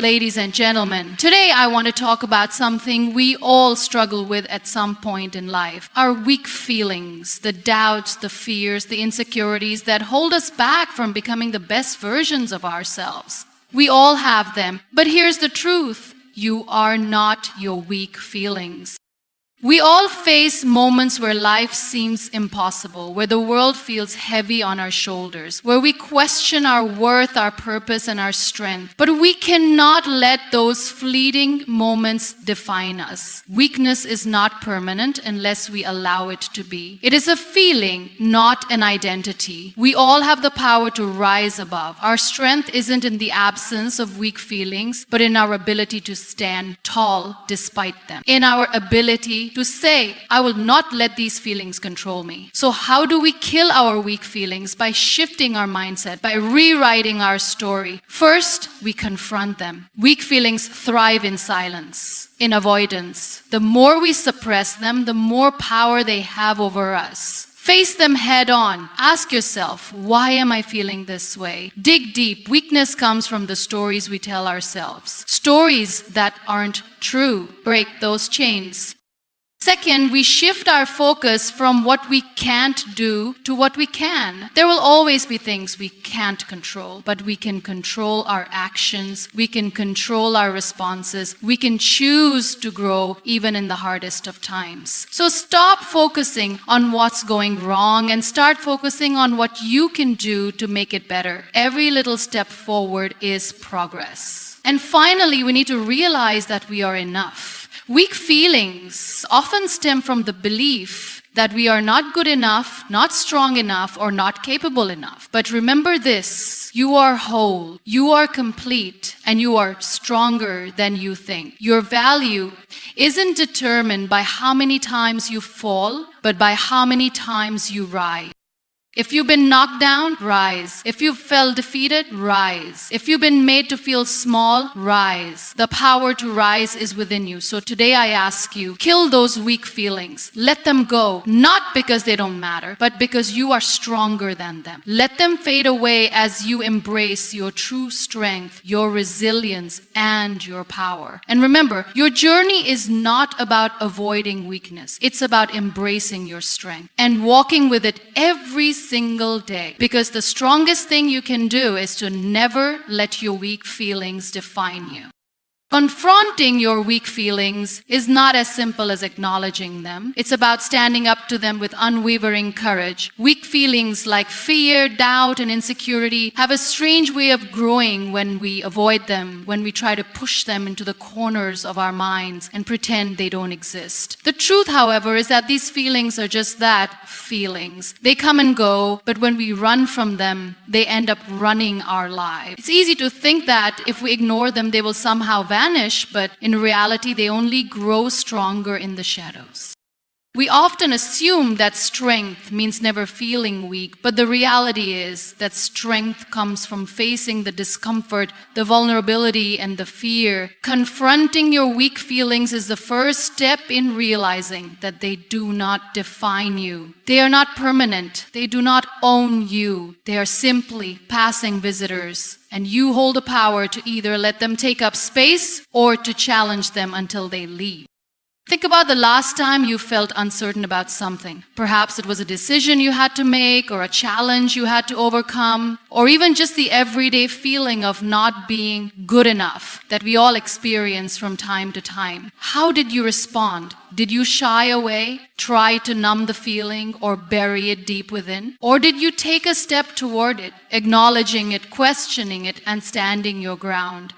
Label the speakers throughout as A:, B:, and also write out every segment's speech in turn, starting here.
A: ladies and gentlemen. Today I want to talk about something we all struggle with at some point in life. Our weak feelings, the doubts, the fears, the insecurities that hold us back from becoming the best versions of ourselves. We all have them, but here's the truth. You are not your weak feelings. We all face moments where life seems impossible, where the world feels heavy on our shoulders, where we question our worth, our purpose, and our strength. But we cannot let those fleeting moments define us. Weakness is not permanent unless we allow it to be. It is a feeling, not an identity. We all have the power to rise above. Our strength isn't in the absence of weak feelings, but in our ability to stand tall despite them. In our ability to say, I will not let these feelings control me. So how do we kill our weak feelings? By shifting our mindset, by rewriting our story. First, we confront them. Weak feelings thrive in silence, in avoidance. The more we suppress them, the more power they have over us. Face them head on. Ask yourself, why am I feeling this way? Dig deep. Weakness comes from the stories we tell ourselves. Stories that aren't true. Break those chains. Second, we shift our focus from what we can't do to what we can. There will always be things we can't control, but we can control our actions. We can control our responses. We can choose to grow even in the hardest of times. So stop focusing on what's going wrong and start focusing on what you can do to make it better. Every little step forward is progress. And finally, we need to realize that we are enough. Weak feelings often stem from the belief that we are not good enough, not strong enough, or not capable enough. But remember this, you are whole, you are complete, and you are stronger than you think. Your value isn't determined by how many times you fall, but by how many times you rise. If you've been knocked down, rise. If you felt defeated, rise. If you've been made to feel small, rise. The power to rise is within you. So today I ask you, kill those weak feelings. Let them go, not because they don't matter, but because you are stronger than them. Let them fade away as you embrace your true strength, your resilience, and your power. And remember, your journey is not about avoiding weakness. It's about embracing your strength and walking with it every single day, because the strongest thing you can do is to never let your weak feelings define you. Confronting your weak feelings is not as simple as acknowledging them. It's about standing up to them with unwavering courage. Weak feelings like fear, doubt, and insecurity have a strange way of growing when we avoid them, when we try to push them into the corners of our minds and pretend they don't exist. The truth, however, is that these feelings are just that, feelings. They come and go, but when we run from them, they end up running our lives. It's easy to think that if we ignore them, they will somehow vanish, but in reality, they only grow stronger in the shadows. We often assume that strength means never feeling weak, but the reality is that strength comes from facing the discomfort, the vulnerability, and the fear. Confronting your weak feelings is the first step in realizing that they do not define you. They are not permanent. They do not own you. They are simply passing visitors. And you hold the power to either let them take up space or to challenge them until they leave. Think about the last time you felt uncertain about something. Perhaps it was a decision you had to make, or a challenge you had to overcome, or even just the everyday feeling of not being good enough that we all experience from time to time. How did you respond? Did you shy away, try to numb the feeling, or bury it deep within? Or did you take a step toward it, acknowledging it, questioning it, and standing your ground?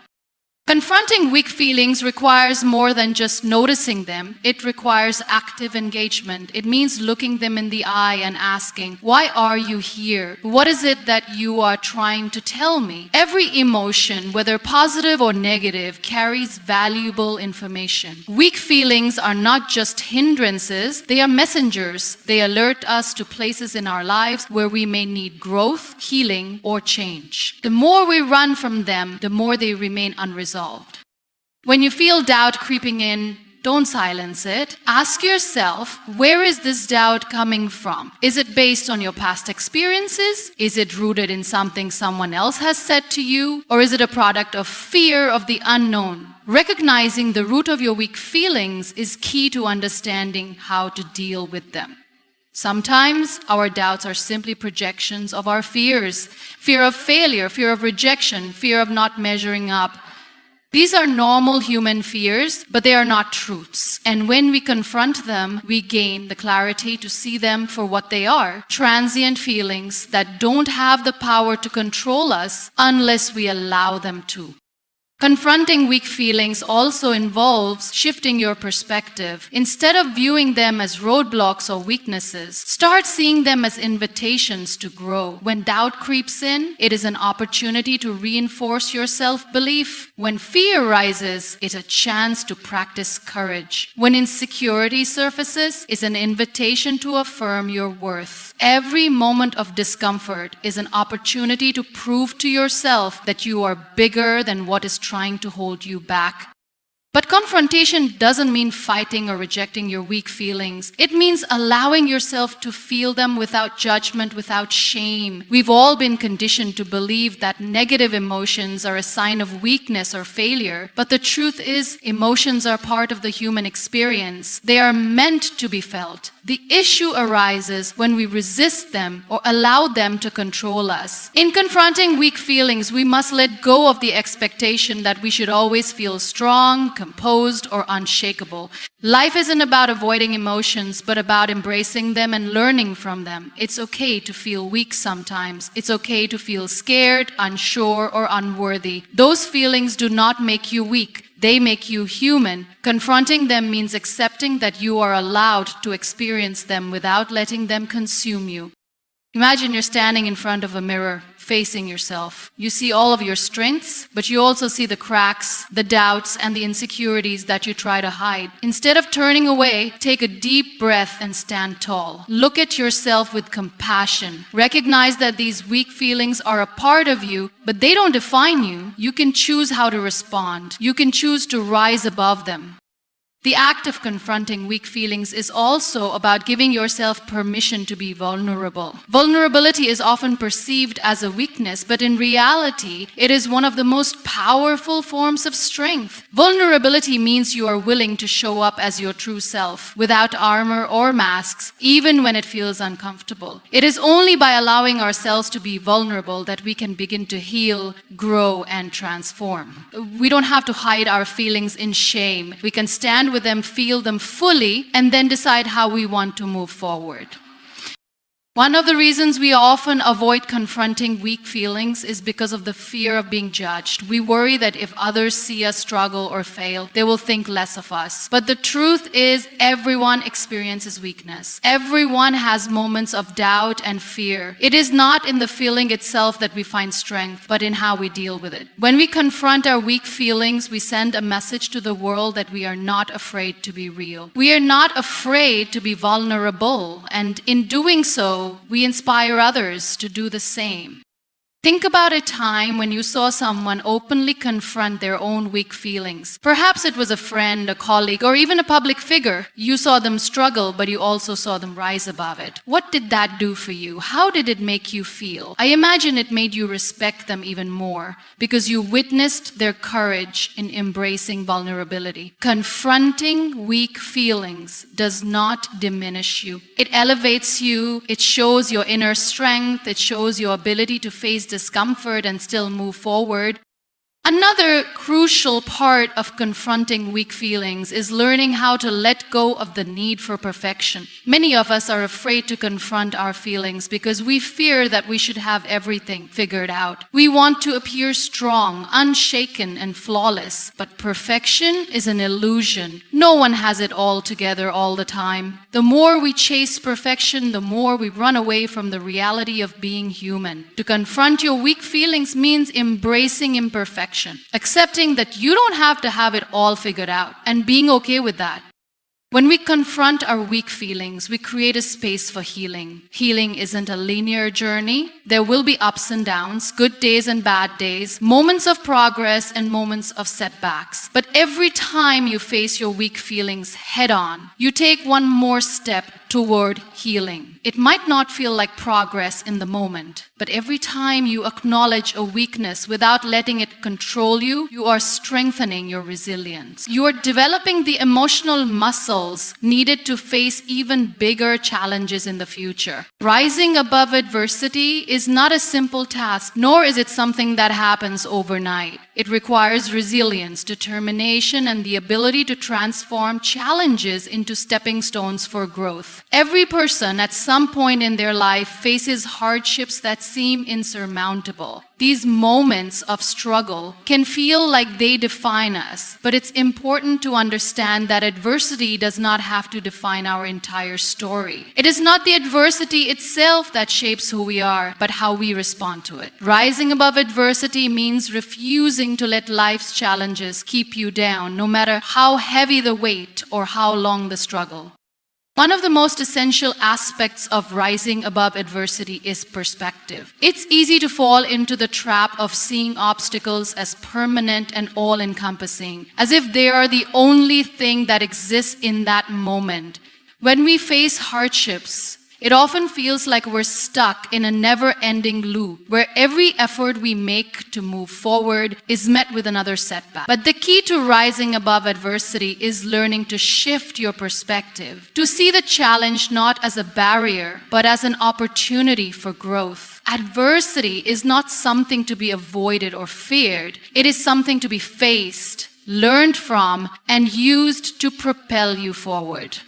A: Confronting weak feelings requires more than just noticing them. It requires active engagement. It means looking them in the eye and asking, why are you here? What is it that you are trying to tell me? Every emotion, whether positive or negative, carries valuable information. Weak feelings are not just hindrances, they are messengers. They alert us to places in our lives where we may need growth, healing, or change. The more we run from them, the more they remain unresolved. When you feel doubt creeping in, Don't silence it. Ask yourself, where is this doubt coming from? Is it based on your past experiences? Is it rooted in something someone else has said to you? Or is it a product of fear of the unknown? Recognizing the root of your weak feelings is key to understanding how to deal with them. Sometimes our doubts are simply projections of our fears. Fear of failure, fear of rejection, fear of not measuring up. These are normal human fears, but they are not truths. And when we confront them, we gain the clarity to see them for what they are: transient feelings that don't have the power to control us unless we allow them to. Confronting weak feelings also involves shifting your perspective. Instead of viewing them as roadblocks or weaknesses, start seeing them as invitations to grow. When doubt creeps in, it is an opportunity to reinforce your self-belief. When fear rises, it's a chance to practice courage. When insecurity surfaces, it's an invitation to affirm your worth. Every moment of discomfort is an opportunity to prove to yourself that you are bigger than what is trying to hold you back. But confrontation doesn't mean fighting or rejecting your weak feelings. It means allowing yourself to feel them without judgment, without shame. We've all been conditioned to believe that negative emotions are a sign of weakness or failure. But the truth is, emotions are part of the human experience. They are meant to be felt. The issue arises when we resist them or allow them to control us. In confronting weak feelings, we must let go of the expectation that we should always feel strong, composed, or unshakable. Life isn't about avoiding emotions, but about embracing them and learning from them. It's okay to feel weak sometimes. It's okay to feel scared, unsure, or unworthy. Those feelings do not make you weak. They make you human. Confronting them means accepting that you are allowed to experience them without letting them consume you. Imagine you're standing in front of a mirror, facing yourself. You see all of your strengths, but you also see the cracks, the doubts, and the insecurities that you try to hide. Instead of turning away, take a deep breath and stand tall. Look at yourself with compassion. Recognize that these weak feelings are a part of you, but they don't define you. You can choose how to respond. You can choose to rise above them. The act of confronting weak feelings is also about giving yourself permission to be vulnerable. Vulnerability is often perceived as a weakness, but in reality, it is one of the most powerful forms of strength. Vulnerability means you are willing to show up as your true self, without armor or masks, even when it feels uncomfortable. It is only by allowing ourselves to be vulnerable that we can begin to heal, grow, and transform. We don't have to hide our feelings in shame. We can stand with them, feel them fully, and then decide how we want to move forward. One of the reasons we often avoid confronting weak feelings is because of the fear of being judged. We worry that if others see us struggle or fail, they will think less of us. But the truth is, everyone experiences weakness. Everyone has moments of doubt and fear. It is not in the feeling itself that we find strength, but in how we deal with it. When we confront our weak feelings, we send a message to the world that we are not afraid to be real. We are not afraid to be vulnerable, and in doing so, we inspire others to do the same. Think about a time when you saw someone openly confront their own weak feelings. Perhaps it was a friend, a colleague, or even a public figure. You saw them struggle, but you also saw them rise above it. What did that do for you? How did it make you feel? I imagine it made you respect them even more because you witnessed their courage in embracing vulnerability. Confronting weak feelings does not diminish you. It elevates you. It shows your inner strength. It shows your ability to face discomfort and still move forward. Another crucial part of confronting weak feelings is learning how to let go of the need for perfection. Many of us are afraid to confront our feelings because we fear that we should have everything figured out. We want to appear strong, unshaken, and flawless, but perfection is an illusion. No one has it all together all the time. The more we chase perfection, the more we run away from the reality of being human. To confront your weak feelings means embracing imperfection. Accepting that you don't have to have it all figured out and being okay with that. When we confront our weak feelings, we create a space for healing. Healing isn't a linear journey. There will be ups and downs, good days and bad days, moments of progress and moments of setbacks. But every time you face your weak feelings head on, you take one more step toward healing. It might not feel like progress in the moment, but every time you acknowledge a weakness without letting it control you, you are strengthening your resilience. You are developing the emotional muscles needed to face even bigger challenges in the future. Rising above adversity is not a simple task, nor is it something that happens overnight. It requires resilience, determination, and the ability to transform challenges into stepping stones for growth. Every person at some point in their life faces hardships that seem insurmountable. These moments of struggle can feel like they define us, but it's important to understand that adversity does not have to define our entire story. It is not the adversity itself that shapes who we are, but how we respond to it. Rising above adversity means refusing to let life's challenges keep you down, no matter how heavy the weight or how long the struggle. One of the most essential aspects of rising above adversity is perspective. It's easy to fall into the trap of seeing obstacles as permanent and all-encompassing, as if they are the only thing that exists in that moment. When we face hardships, it often feels like we're stuck in a never-ending loop where every effort we make to move forward is met with another setback. But the key to rising above adversity is learning to shift your perspective, to see the challenge not as a barrier, but as an opportunity for growth. Adversity is not something to be avoided or feared. It is something to be faced, learned from, and used to propel you forward.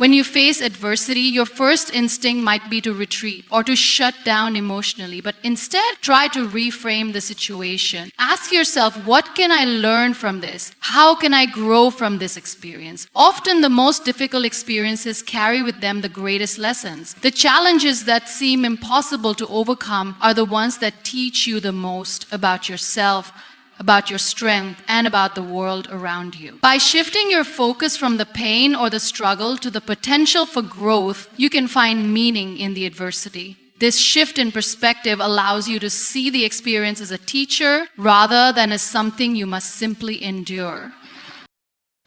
A: When you face adversity, your first instinct might be to retreat or to shut down emotionally, but instead try to reframe the situation. Ask yourself, what can I learn from this? How can I grow from this experience? Often the most difficult experiences carry with them the greatest lessons. The challenges that seem impossible to overcome are the ones that teach you the most about yourself, about your strength, and about the world around you. By shifting your focus from the pain or the struggle to the potential for growth, you can find meaning in the adversity. This shift in perspective allows you to see the experience as a teacher rather than as something you must simply endure.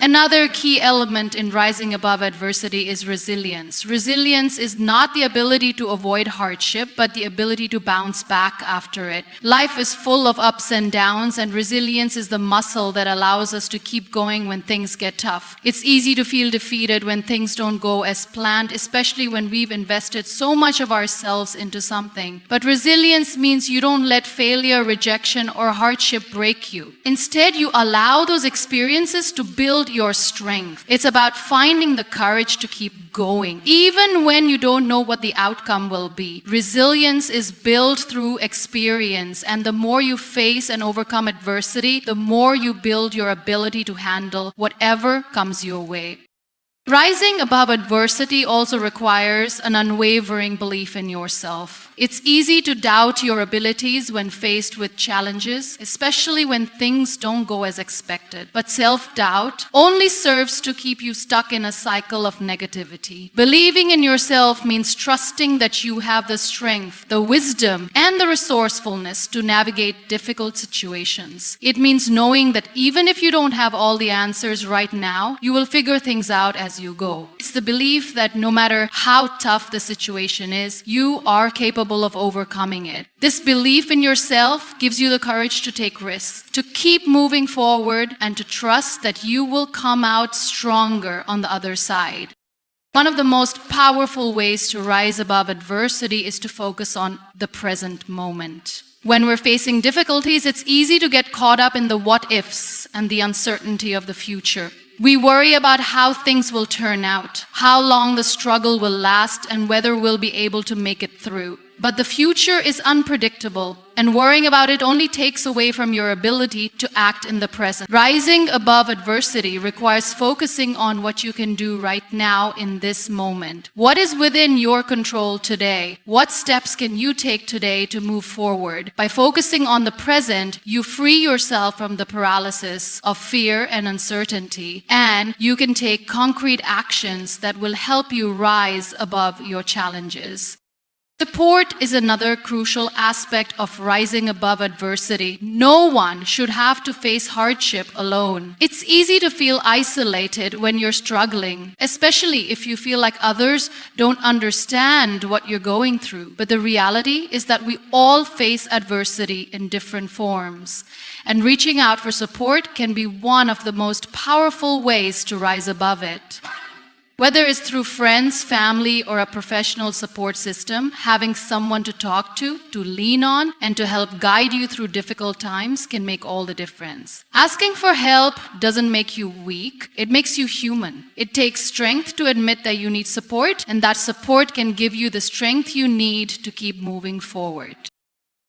A: Another key element in rising above adversity is resilience. Resilience is not the ability to avoid hardship, but the ability to bounce back after it. Life is full of ups and downs, and resilience is the muscle that allows us to keep going when things get tough. It's easy to feel defeated when things don't go as planned, especially when we've invested so much of ourselves into something. But resilience means you don't let failure, rejection, or hardship break you. Instead, you allow those experiences to build your strength. It's about finding the courage to keep going, even when you don't know what the outcome will be. Resilience is built through experience, and the more you face and overcome adversity, the more you build your ability to handle whatever comes your way. Rising above adversity also requires an unwavering belief in yourself. It's easy to doubt your abilities when faced with challenges, especially when things don't go as expected. But self-doubt only serves to keep you stuck in a cycle of negativity. Believing in yourself means trusting that you have the strength, the wisdom, and the resourcefulness to navigate difficult situations. It means knowing that even if you don't have all the answers right now, you will figure things out as you go. It's the belief that no matter how tough the situation is, you are capable of overcoming it. This belief in yourself gives you the courage to take risks, to keep moving forward, and to trust that you will come out stronger on the other side. One of the most powerful ways to rise above adversity is to focus on the present moment. When we're facing difficulties, it's easy to get caught up in the what-ifs and the uncertainty of the future. We worry about how things will turn out, how long the struggle will last, and whether we'll be able to make it through. But the future is unpredictable, and worrying about it only takes away from your ability to act in the present. Rising above adversity requires focusing on what you can do right now in this moment. What is within your control today? What steps can you take today to move forward? By focusing on the present, you free yourself from the paralysis of fear and uncertainty, and you can take concrete actions that will help you rise above your challenges. Support is another crucial aspect of rising above adversity. No one should have to face hardship alone. It's easy to feel isolated when you're struggling, especially if you feel like others don't understand what you're going through. But the reality is that we all face adversity in different forms, and reaching out for support can be one of the most powerful ways to rise above it. Whether it's through friends, family, or a professional support system, having someone to talk to lean on, and to help guide you through difficult times can make all the difference. Asking for help doesn't make you weak, it makes you human. It takes strength to admit that you need support, and that support can give you the strength you need to keep moving forward.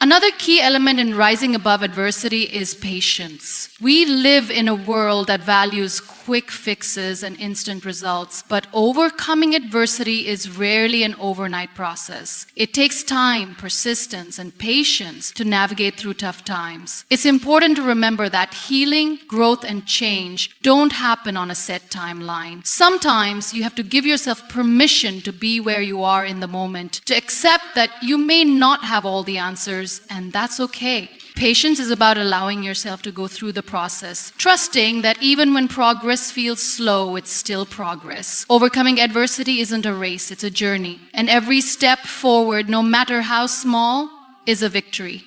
A: Another key element in rising above adversity is patience. We live in a world that values quick fixes and instant results, but overcoming adversity is rarely an overnight process. It takes time, persistence, and patience to navigate through tough times. It's important to remember that healing, growth, and change don't happen on a set timeline. Sometimes you have to give yourself permission to be where you are in the moment, to accept that you may not have all the answers, and that's okay. Patience is about allowing yourself to go through the process, trusting that even when progress feels slow, it's still progress. Overcoming adversity isn't a race, it's a journey. And every step forward, no matter how small, is a victory.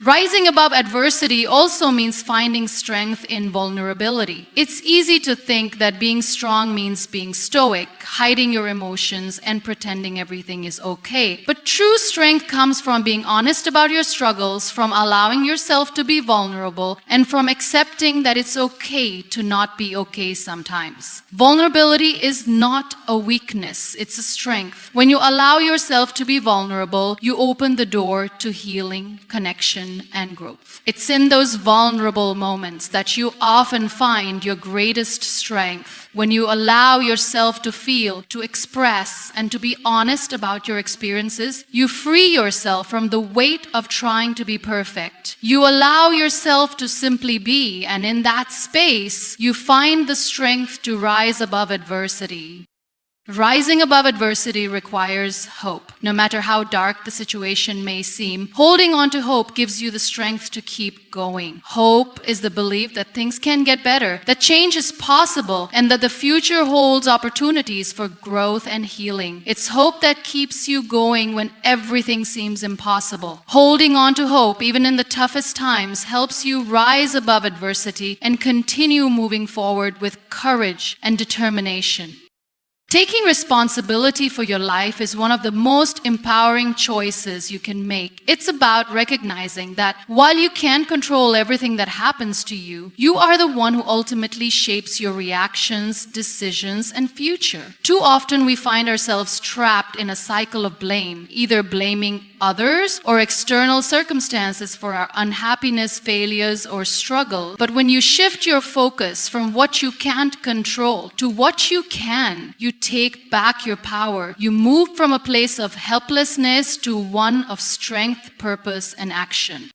A: Rising above adversity also means finding strength in vulnerability. It's easy to think that being strong means being stoic, hiding your emotions, and pretending everything is okay. But true strength comes from being honest about your struggles, from allowing yourself to be vulnerable, and from accepting that it's okay to not be okay sometimes. Vulnerability is not a weakness, it's a strength. When you allow yourself to be vulnerable, you open the door to healing, connection, and growth. It's in those vulnerable moments that you often find your greatest strength. When you allow yourself to feel, to express, and to be honest about your experiences, you free yourself from the weight of trying to be perfect. You allow yourself to simply be, and in that space, you find the strength to rise above adversity. Rising above adversity requires hope. No matter how dark the situation may seem, holding on to hope gives you the strength to keep going. Hope is the belief that things can get better, that change is possible, and that the future holds opportunities for growth and healing. It's hope that keeps you going when everything seems impossible. Holding on to hope, even in the toughest times, helps you rise above adversity and continue moving forward with courage and determination. Taking responsibility for your life is one of the most empowering choices you can make. It's about recognizing that while you can't control everything that happens to you, you are the one who ultimately shapes your reactions, decisions, and future. Too often we find ourselves trapped in a cycle of blame, either blaming others or external circumstances for our unhappiness, failures, or struggle. But when you shift your focus from what you can't control to what you can, you take back your power. You move from a place of helplessness to one of strength, purpose, and action.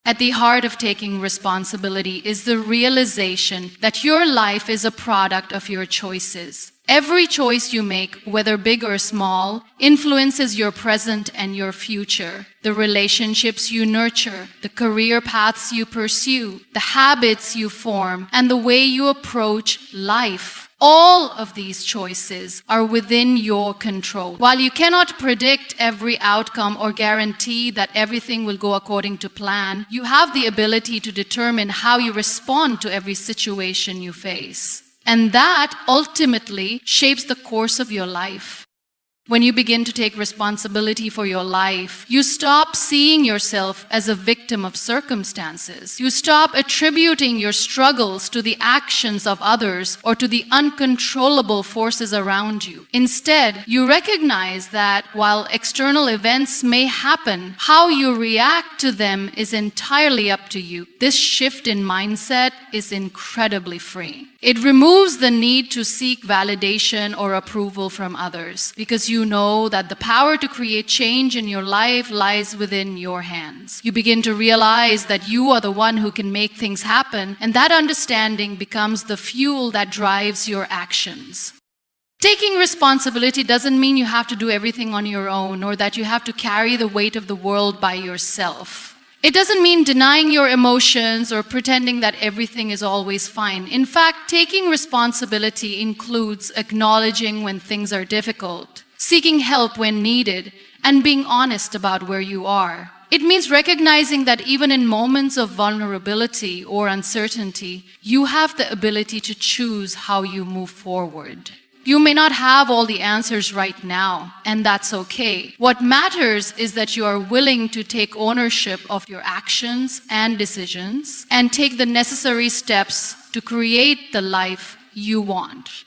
A: At the heart of taking responsibility is the realization that your life is a product of your choices. Every choice you make, whether big or small, influences your present and your future. The relationships you nurture, the career paths you pursue, the habits you form, and the way you approach life. All of these choices are within your control. While you cannot predict every outcome or guarantee that everything will go according to plan, you have the ability to determine how you respond to every situation you face. And that ultimately shapes the course of your life. When you begin to take responsibility for your life, you stop seeing yourself as a victim of circumstances. You stop attributing your struggles to the actions of others or to the uncontrollable forces around you. Instead, you recognize that while external events may happen, how you react to them is entirely up to you. This shift in mindset is incredibly freeing. It removes the need to seek validation or approval from others because you know that the power to create change in your life lies within your hands. You begin to realize that you are the one who can make things happen, and that understanding becomes the fuel that drives your actions. Taking responsibility doesn't mean you have to do everything on your own or that you have to carry the weight of the world by yourself. It doesn't mean denying your emotions or pretending that everything is always fine. In fact, taking responsibility includes acknowledging when things are difficult, seeking help when needed, and being honest about where you are. It means recognizing that even in moments of vulnerability or uncertainty, you have the ability to choose how you move forward. You may not have all the answers right now, and that's okay. What matters is that you are willing to take ownership of your actions and decisions and take the necessary steps to create the life you want.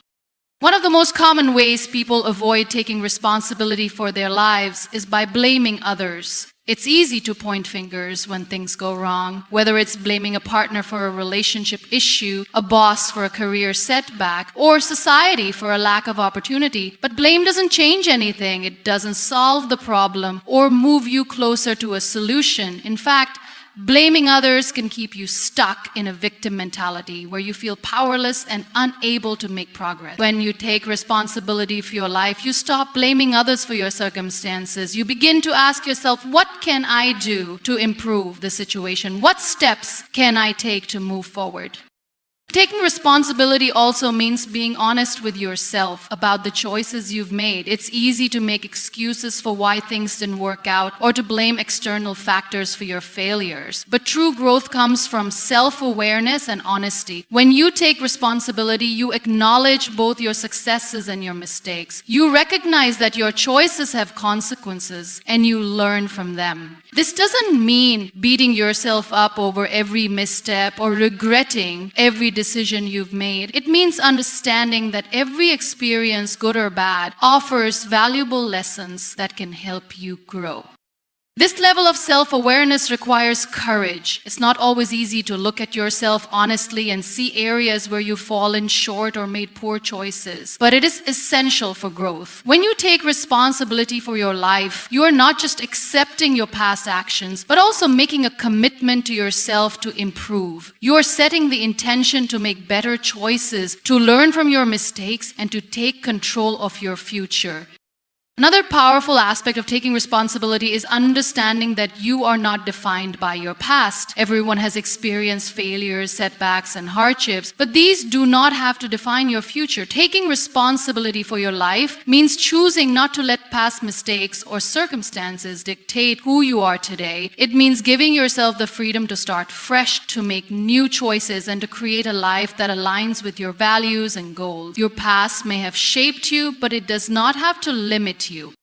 A: One of the most common ways people avoid taking responsibility for their lives is by blaming others. It's easy to point fingers when things go wrong, whether it's blaming a partner for a relationship issue, a boss for a career setback, or society for a lack of opportunity. But blame doesn't change anything. It doesn't solve the problem or move you closer to a solution. In fact, blaming others can keep you stuck in a victim mentality where you feel powerless and unable to make progress. When you take responsibility for your life, you stop blaming others for your circumstances. You begin to ask yourself, what can I do to improve the situation? What steps can I take to move forward? Taking responsibility also means being honest with yourself about the choices you've made. It's easy to make excuses for why things didn't work out or to blame external factors for your failures. But true growth comes from self-awareness and honesty. When you take responsibility, you acknowledge both your successes and your mistakes. You recognize that your choices have consequences and you learn from them. This doesn't mean beating yourself up over every misstep or regretting every decision you've made. It means understanding that every experience, good or bad, offers valuable lessons that can help you grow. This level of self-awareness requires courage. It's not always easy to look at yourself honestly and see areas where you've fallen short or made poor choices, but it is essential for growth. When you take responsibility for your life, you are not just accepting your past actions, but also making a commitment to yourself to improve. You are setting the intention to make better choices, to learn from your mistakes, and to take control of your future. Another powerful aspect of taking responsibility is understanding that you are not defined by your past. Everyone has experienced failures, setbacks, and hardships, but these do not have to define your future. Taking responsibility for your life means choosing not to let past mistakes or circumstances dictate who you are today. It means giving yourself the freedom to start fresh, to make new choices, and to create a life that aligns with your values and goals. Your past may have shaped you, but it does not have to limit you.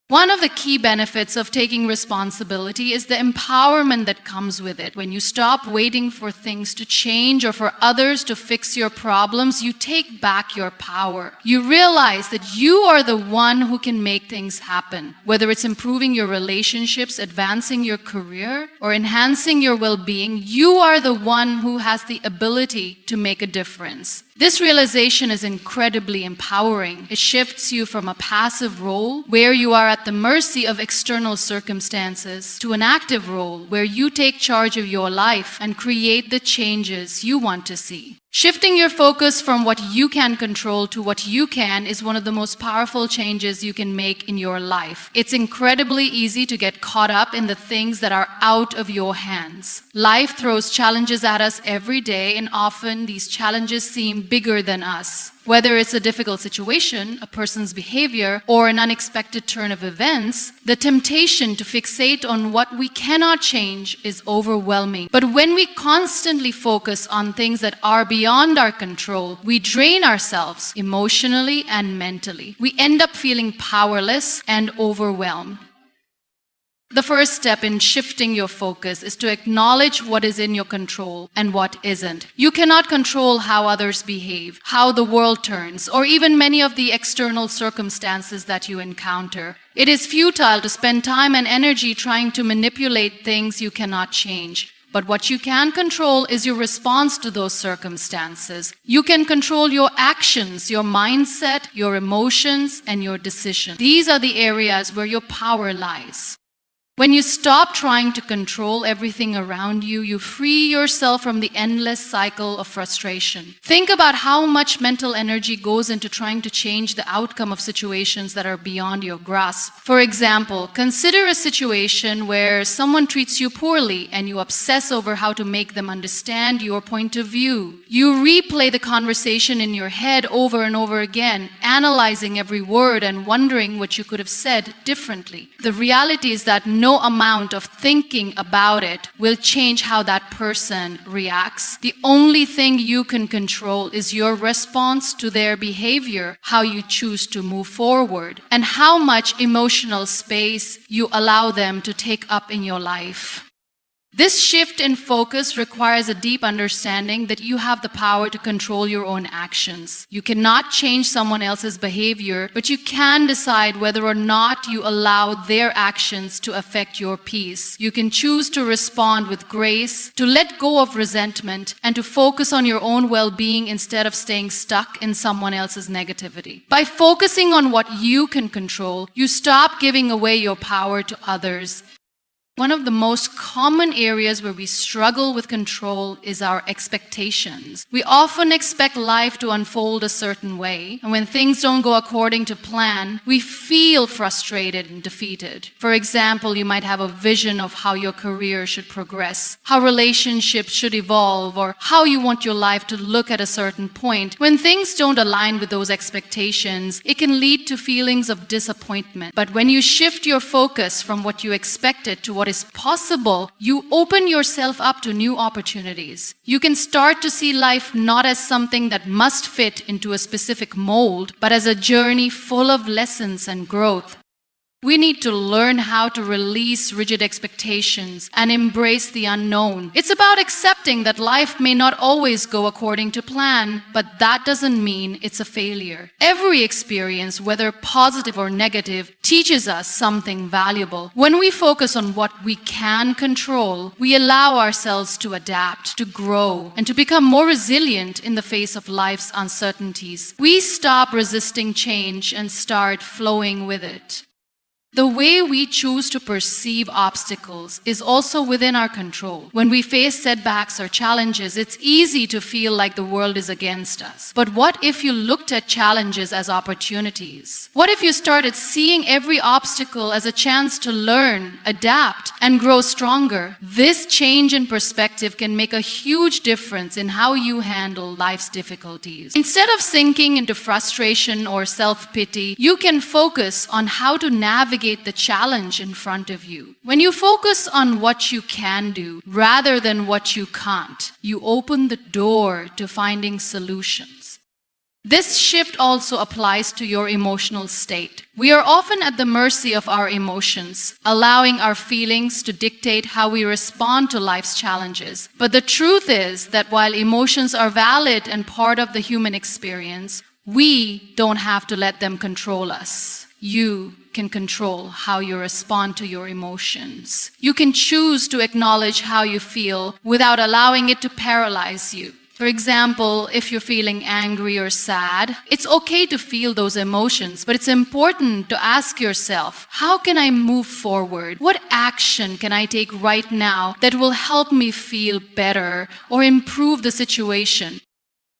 A: One of the key benefits of taking responsibility is the empowerment that comes with it. When you stop waiting for things to change or for others to fix your problems, you take back your power. You realize that you are the one who can make things happen. Whether it's improving your relationships, advancing your career, or enhancing your well-being, you are the one who has the ability to make a difference. This realization is incredibly empowering. It shifts you from a passive role where you are at the mercy of external circumstances to an active role where you take charge of your life and create the changes you want to see. Shifting your focus from what you can control to what you can is one of the most powerful changes you can make in your life. It's incredibly easy to get caught up in the things that are out of your hands. Life throws challenges at us every day, and often these challenges seem bigger than us. Whether it's a difficult situation, a person's behavior, or an unexpected turn of events, the temptation to fixate on what we cannot change is overwhelming. But when we constantly focus on things that are beyond our control, we drain ourselves emotionally and mentally. We end up feeling powerless and overwhelmed. The first step in shifting your focus is to acknowledge what is in your control and what isn't. You cannot control how others behave, how the world turns, or even many of the external circumstances that you encounter. It is futile to spend time and energy trying to manipulate things you cannot change. But what you can control is your response to those circumstances. You can control your actions, your mindset, your emotions, and your decisions. These are the areas where your power lies. When you stop trying to control everything around you, you free yourself from the endless cycle of frustration. Think about how much mental energy goes into trying to change the outcome of situations that are beyond your grasp. For example, consider a situation where someone treats you poorly and you obsess over how to make them understand your point of view. You replay the conversation in your head over and over again, analyzing every word and wondering what you could have said differently. The reality is that no amount of thinking about it will change how that person reacts. The only thing you can control is your response to their behavior, how you choose to move forward, and how much emotional space you allow them to take up in your life. This shift in focus requires a deep understanding that you have the power to control your own actions. You cannot change someone else's behavior, but you can decide whether or not you allow their actions to affect your peace. You can choose to respond with grace, to let go of resentment, and to focus on your own well-being instead of staying stuck in someone else's negativity. By focusing on what you can control, you stop giving away your power to others. One of the most common areas where we struggle with control is our expectations. We often expect life to unfold a certain way, and when things don't go according to plan, we feel frustrated and defeated. For example, you might have a vision of how your career should progress, how relationships should evolve, or how you want your life to look at a certain point. When things don't align with those expectations, it can lead to feelings of disappointment. But when you shift your focus from what you expected to what is possible, you open yourself up to new opportunities. You can start to see life not as something that must fit into a specific mold, but as a journey full of lessons and growth. We need to learn how to release rigid expectations and embrace the unknown. It's about accepting that life may not always go according to plan, but that doesn't mean it's a failure. Every experience, whether positive or negative, teaches us something valuable. When we focus on what we can control, we allow ourselves to adapt, to grow, and to become more resilient in the face of life's uncertainties. We stop resisting change and start flowing with it. The way we choose to perceive obstacles is also within our control. When we face setbacks or challenges, it's easy to feel like the world is against us. But what if you looked at challenges as opportunities? What if you started seeing every obstacle as a chance to learn, adapt, and grow stronger? This change in perspective can make a huge difference in how you handle life's difficulties. Instead of sinking into frustration or self-pity, you can focus on how to navigate the challenge in front of you. When you focus on what you can do rather than what you can't, you open the door to finding solutions. This shift also applies to your emotional state. We are often at the mercy of our emotions, allowing our feelings to dictate how we respond to life's challenges. But the truth is that while emotions are valid and part of the human experience, we don't have to let them control us. You can control how you respond to your emotions. You can choose to acknowledge how you feel without allowing it to paralyze you. For example, if you're feeling angry or sad, it's okay to feel those emotions, but it's important to ask yourself, how can I move forward? What action can I take right now that will help me feel better or improve the situation?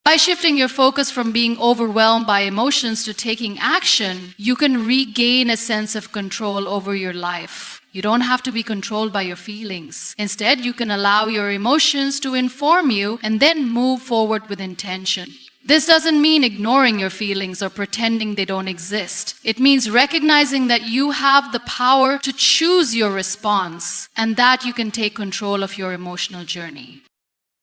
A: By shifting your focus from being overwhelmed by emotions to taking action, you can regain a sense of control over your life. You don't have to be controlled by your feelings. Instead, you can allow your emotions to inform you and then move forward with intention. This doesn't mean ignoring your feelings or pretending they don't exist. It means recognizing that you have the power to choose your response and that you can take control of your emotional journey.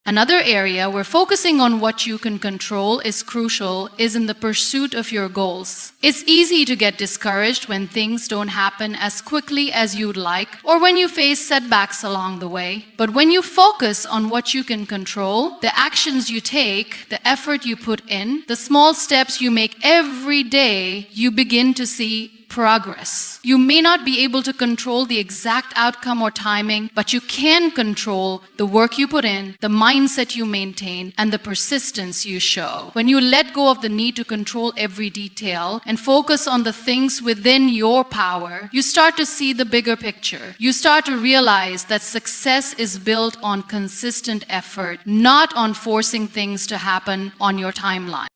A: Another area where focusing on what you can control is crucial is in the pursuit of your goals. It's easy to get discouraged when things don't happen as quickly as you'd like or when you face setbacks along the way. But when you focus on what you can control, the actions you take, the effort you put in, the small steps you make every day, you begin to see progress. You may not be able to control the exact outcome or timing, but you can control the work you put in, the mindset you maintain, and the persistence you show. When you let go of the need to control every detail and focus on the things within your power, you start to see the bigger picture. You start to realize that success is built on consistent effort, not on forcing things to happen on your timeline.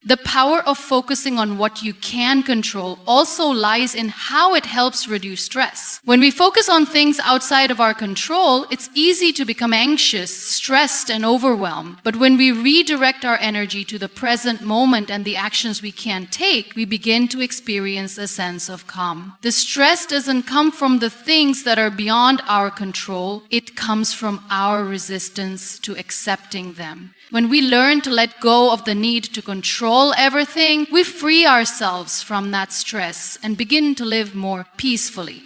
A: The power of focusing on what you can control also lies in how it helps reduce stress. When we focus on things outside of our control, it's easy to become anxious, stressed, and overwhelmed. But when we redirect our energy to the present moment and the actions we can take, we begin to experience a sense of calm. The stress doesn't come from the things that are beyond our control. It comes from our resistance to accepting them. When we learn to let go of the need to control everything, we free ourselves from that stress and begin to live more peacefully.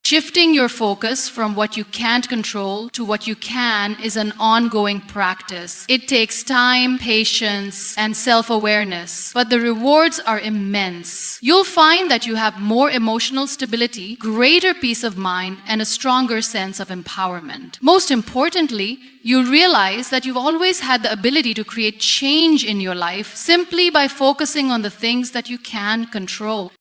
A: Shifting your focus from what you can't control to what you can is an ongoing practice. It takes time, patience, and self-awareness, but the rewards are immense. You'll find that you have more emotional stability, greater peace of mind, and a stronger sense of empowerment. Most importantly, you realize that you've always had the ability to create change in your life simply by focusing on the things that you can control.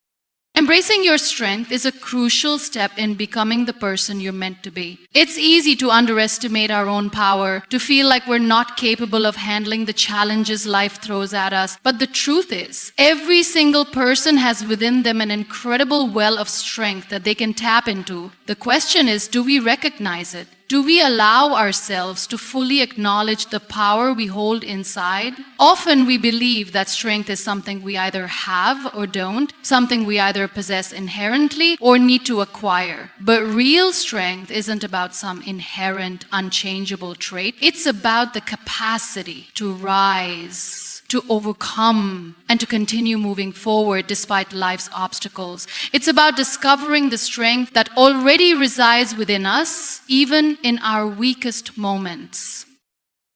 A: Embracing your strength is a crucial step in becoming the person you're meant to be. It's easy to underestimate our own power, to feel like we're not capable of handling the challenges life throws at us. But the truth is, every single person has within them an incredible well of strength that they can tap into. The question is, do we recognize it? Do we allow ourselves to fully acknowledge the power we hold inside? Often we believe that strength is something we either have or don't, something we either possess inherently or need to acquire. But real strength isn't about some inherent, unchangeable trait. It's about the capacity to rise, to overcome, and to continue moving forward despite life's obstacles. It's about discovering the strength that already resides within us, even in our weakest moments.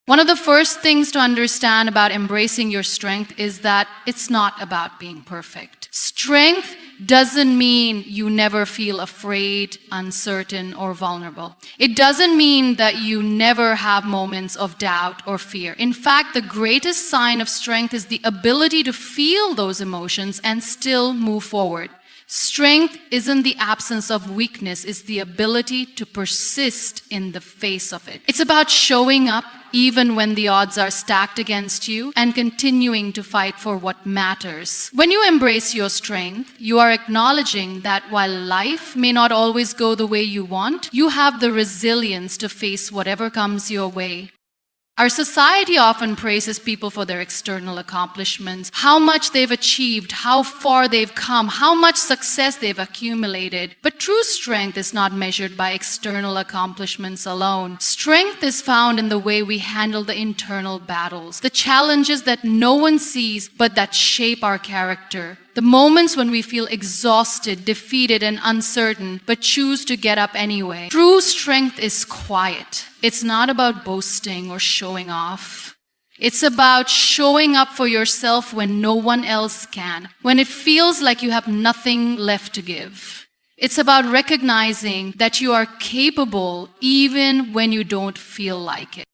A: One of the first things to understand about embracing your strength is that it's not about being perfect. Strength doesn't mean you never feel afraid, uncertain, or vulnerable. It doesn't mean that you never have moments of doubt or fear. In fact, the greatest sign of strength is the ability to feel those emotions and still move forward. Strength isn't the absence of weakness, it's the ability to persist in the face of it. It's about showing up even when the odds are stacked against you and continuing to fight for what matters. When you embrace your strength, you are acknowledging that while life may not always go the way you want, you have the resilience to face whatever comes your way. Our society often praises people for their external accomplishments, how much they've achieved, how far they've come, how much success they've accumulated. But true strength is not measured by external accomplishments alone. Strength is found in the way we handle the internal battles, the challenges that no one sees but that shape our character. The moments when we feel exhausted, defeated, and uncertain, but choose to get up anyway. True strength is quiet. It's not about boasting or showing off. It's about showing up for yourself when no one else can, when it feels like you have nothing left to give. It's about recognizing that you are capable even when you don't feel like it.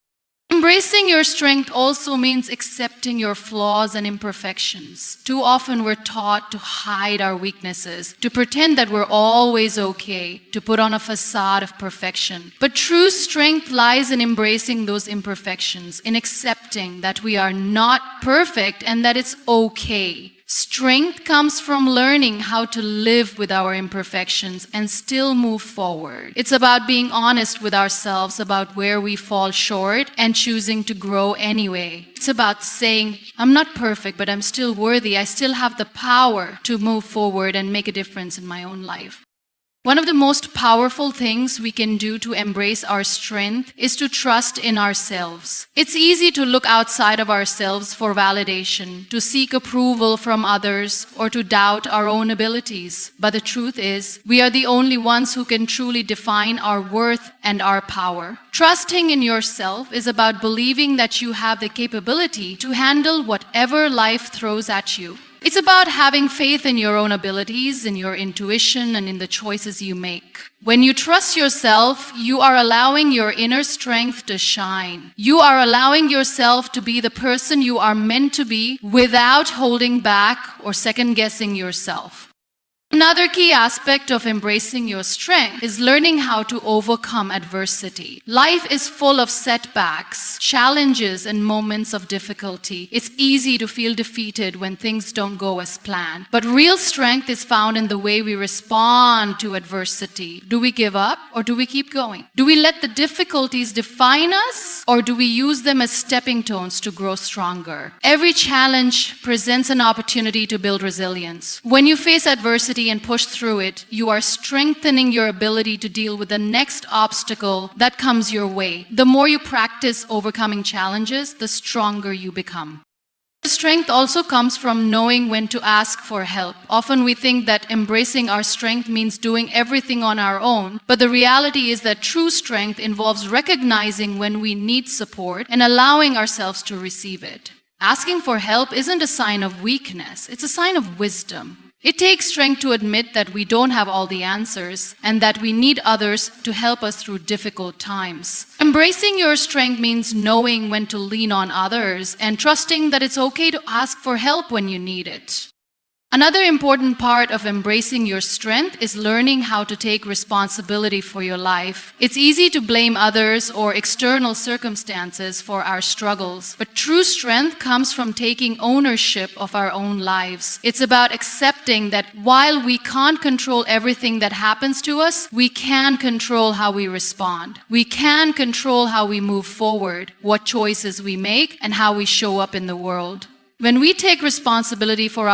A: Embracing your strength also means accepting your flaws and imperfections. Too often we're taught to hide our weaknesses, to pretend that we're always okay, to put on a facade of perfection. But true strength lies in embracing those imperfections, in accepting that we are not perfect and that it's okay. Strength comes from learning how to live with our imperfections and still move forward. It's about being honest with ourselves about where we fall short and choosing to grow anyway. It's about saying, I'm not perfect, but I'm still worthy. I still have the power to move forward and make a difference in my own life. One of the most powerful things we can do to embrace our strength is to trust in ourselves. It's easy to look outside of ourselves for validation, to seek approval from others, or to doubt our own abilities. But the truth is, we are the only ones who can truly define our worth and our power. Trusting in yourself is about believing that you have the capability to handle whatever life throws at you. It's about having faith in your own abilities, in your intuition, and in the choices you make. When you trust yourself, you are allowing your inner strength to shine. You are allowing yourself to be the person you are meant to be without holding back or second-guessing yourself. Another key aspect of embracing your strength is learning how to overcome adversity. Life is full of setbacks, challenges, and moments of difficulty. It's easy to feel defeated when things don't go as planned. But real strength is found in the way we respond to adversity. Do we give up or do we keep going? Do we let the difficulties define us or do we use them as stepping stones to grow stronger? Every challenge presents an opportunity to build resilience. When you face adversity and push through it, you are strengthening your ability to deal with the next obstacle that comes your way. The more you practice overcoming challenges, the stronger you become. Strength also comes from knowing when to ask for help. Often we think that embracing our strength means doing everything on our own, but the reality is that true strength involves recognizing when we need support and allowing ourselves to receive it. Asking for help isn't a sign of weakness, it's a sign of wisdom. It takes strength to admit that we don't have all the answers and that we need others to help us through difficult times. Embracing your strength means knowing when to lean on others and trusting that it's okay to ask for help when you need it. Another important part of embracing your strength is learning how to take responsibility for your life. It's easy to blame others or external circumstances for our struggles, but true strength comes from taking ownership of our own lives. It's about accepting that while we can't control everything that happens to us, we can control how we respond. We can control how we move forward, what choices we make, and how we show up in the world. When we take responsibility for our